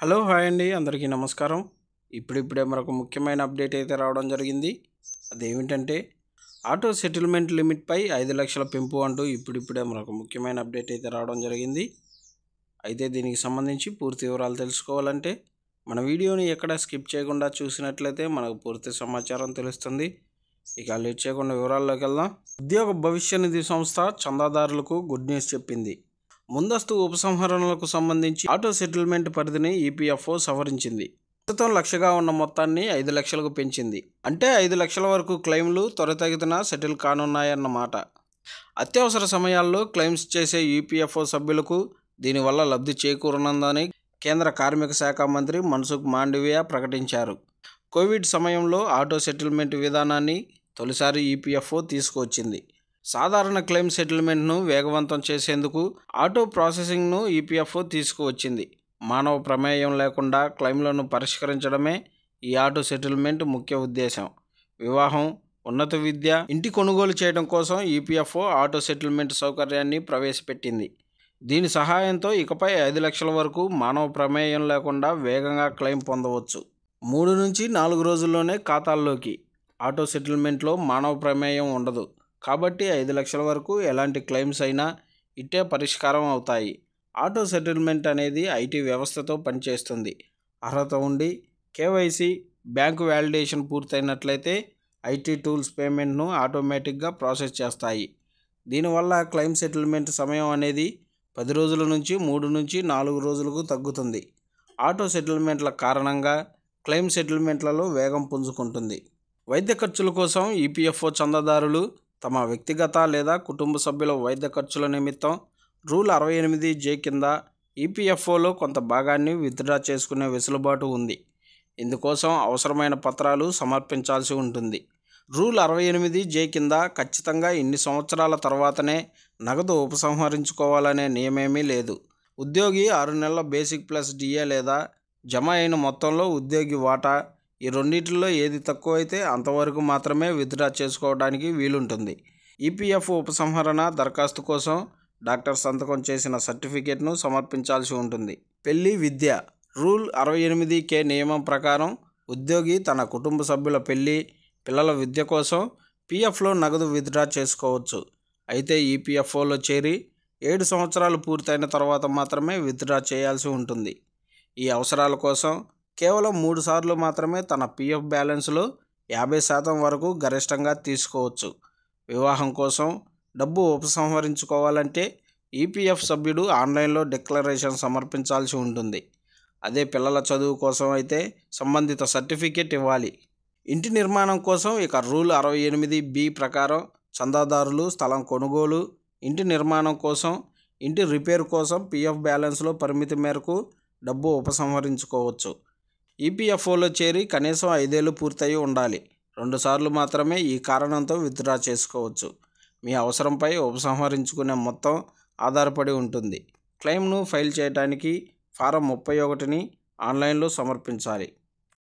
Hello hi అండి, అందరికీ నమస్కారం. ఇప్పుడిప్పుడే మరొక ముఖ్యమైన అప్డేట్ అయితే రావడం జరిగింది. అదేమిటంటే ఆటో సెటిల్మెంట్ లిమిట్పై 5 లక్షల పెంపు అంటూ ఇప్పుడిప్పుడే మరొక ముఖ్యమైన అప్డేట్ అయితే రావడం జరిగింది. అయితే దీనికి సంబంధించి పూర్తి వివరాలు తెలుసుకోవాలంటే మన వీడియోని ఎక్కడ స్కిప్ చేయకుండా చూసినట్లయితే మనకు పూర్తి సమాచారం తెలుస్తుంది. ఇక లేట్ చేయకుండా వివరాల్లోకి వెళ్దాం. ఉద్యోగ భవిష్య నిధి సంస్థ చందాదారులకు గుడ్ న్యూస్ చెప్పింది. ముందస్తు ఉపసంహరణలకు సంబంధించి ఆటో సెటిల్మెంట్ పరిధిని ఈపీఎఫ్ఓ సవరించింది. ప్రస్తుతం లక్షగా ఉన్న మొత్తాన్ని 5 లక్షలకు పెంచింది. అంటే 5 లక్షల వరకు క్లెయిమ్లు త్వరితగతిన సెటిల్ కానున్నాయన్నమాట. అత్యవసర సమయాల్లో క్లెయిమ్స్ చేసే ఈపీఎఫ్ఓ సభ్యులకు దీనివల్ల లబ్ధి చేకూరనుందని కేంద్ర కార్మిక శాఖ మంత్రి మన్సుఖ్ మాండవియా ప్రకటించారు. కోవిడ్ సమయంలో ఆటో సెటిల్మెంట్ విధానాన్ని తొలిసారి ఈపీఎఫ్ఓ తీసుకువచ్చింది. సాధారణ క్లెయిమ్ సెటిల్మెంట్ను వేగవంతం చేసేందుకు ఆటో ప్రాసెసింగ్ను ఈపీఎఫ్ఓ తీసుకువచ్చింది. మానవ ప్రమేయం లేకుండా క్లెయిమ్లను పరిష్కరించడమే ఈ ఆటో సెటిల్మెంట్ ముఖ్య ఉద్దేశం. వివాహం, ఉన్నత విద్య, ఇంటి కొనుగోలు చేయడం కోసం ఈపీఎఫ్ఓ ఆటో సెటిల్మెంట్ సౌకర్యాన్ని ప్రవేశపెట్టింది. దీని సహాయంతో ఇకపై 5 లక్షల వరకు మానవ ప్రమేయం లేకుండా వేగంగా క్లెయిమ్ పొందవచ్చు. 3 నుంచి 4 రోజుల్లోనే ఖాతాల్లోకి. ఆటో సెటిల్మెంట్లో మానవ ప్రమేయం ఉండదు కాబట్టి 5 లక్షల వరకు ఎలాంటి క్లెయిమ్స్ అయినా ఇట్టే పరిష్కారం అవుతాయి. ఆటో సెటిల్మెంట్ అనేది ఐటీ వ్యవస్థతో పనిచేస్తుంది. అర్హత ఉండి కేవైసీ, బ్యాంకు వ్యాలిడేషన్ పూర్తయినట్లయితే ఐటీ టూల్స్ పేమెంట్ను ఆటోమేటిక్గా ప్రాసెస్ చేస్తాయి. దీనివల్ల క్లెయిమ్ సెటిల్మెంట్ సమయం అనేది 10 రోజుల నుంచి 3 నుంచి 4 రోజులకు తగ్గుతుంది. ఆటో సెటిల్మెంట్ల కారణంగా క్లెయిమ్ సెటిల్మెంట్లలో వేగం పుంజుకుంటుంది. వైద్య ఖర్చుల కోసం ఈపీఎఫ్ఓ చందాదారులు తమ వ్యక్తిగత లేదా కుటుంబ సభ్యుల వైద్య ఖర్చుల నిమిత్తం రూల్ 68J కింద ఈపీఎఫ్ఓలో కొంత భాగాన్ని విత్డ్రా చేసుకునే వెసులుబాటు ఉంది. ఇందుకోసం అవసరమైన పత్రాలు సమర్పించాల్సి ఉంటుంది. రూల్ 68J కింద ఖచ్చితంగా ఇన్ని సంవత్సరాల తర్వాతనే నగదు ఉపసంహరించుకోవాలనే నియమేమీ లేదు. ఉద్యోగి 6 నెలల బేసిక్ ప్లస్ డిఏ లేదా జమ అయిన మొత్తంలో ఉద్యోగి వాటా, ఈ రెండింటిలో ఏది తక్కువైతే అంతవరకు మాత్రమే విత్డ్రా చేసుకోవడానికి వీలుంటుంది. ఈపీఎఫ్ఓ ఉపసంహరణ దరఖాస్తు కోసం డాక్టర్ సంతకం చేసిన సర్టిఫికేట్ను సమర్పించాల్సి ఉంటుంది. పెళ్లి, విద్య. రూల్ 68K నియమం ప్రకారం ఉద్యోగి తన కుటుంబ సభ్యుల పెళ్లి, పిల్లల విద్య కోసం పీఎఫ్లో నగదు విత్డ్రా చేసుకోవచ్చు. అయితే ఈపీఎఫ్ఓలో చేరి 7 సంవత్సరాలు పూర్తయిన తర్వాత మాత్రమే విత్డ్రా చేయాల్సి ఉంటుంది. ఈ అవసరాల కోసం కేవలం 3 సార్లు మాత్రమే తన పీఎఫ్ బ్యాలెన్స్లో 50% వరకు గరిష్టంగా తీసుకోవచ్చు. వివాహం కోసం డబ్బు ఉపసంహరించుకోవాలంటే ఈపీఎఫ్ సభ్యుడు ఆన్లైన్లో డిక్లరేషన్ సమర్పించాల్సి ఉంటుంది. అదే పిల్లల చదువు కోసం అయితే సంబంధిత సర్టిఫికేట్ ఇవ్వాలి. ఇంటి నిర్మాణం కోసం ఇక రూల్ 68B ప్రకారం చందాదారులు స్థలం కొనుగోలు, ఇంటి నిర్మాణం కోసం, ఇంటి రిపేర్ కోసం పీఎఫ్ బ్యాలెన్స్లో పరిమితి మేరకు డబ్బు ఉపసంహరించుకోవచ్చు. ఈపీఎఫ్ఓలో చేరి కనీసం 5 ఏళ్ళు పూర్తయి ఉండాలి. 2 సార్లు మాత్రమే ఈ కారణంతో విత్డ్రా చేసుకోవచ్చు. మీ అవసరంపై ఉపసంహరించుకునే మొత్తం ఆధారపడి ఉంటుంది. క్లెయిమ్ను ఫైల్ చేయడానికి ఫారం 31ని ఆన్లైన్లో సమర్పించాలి.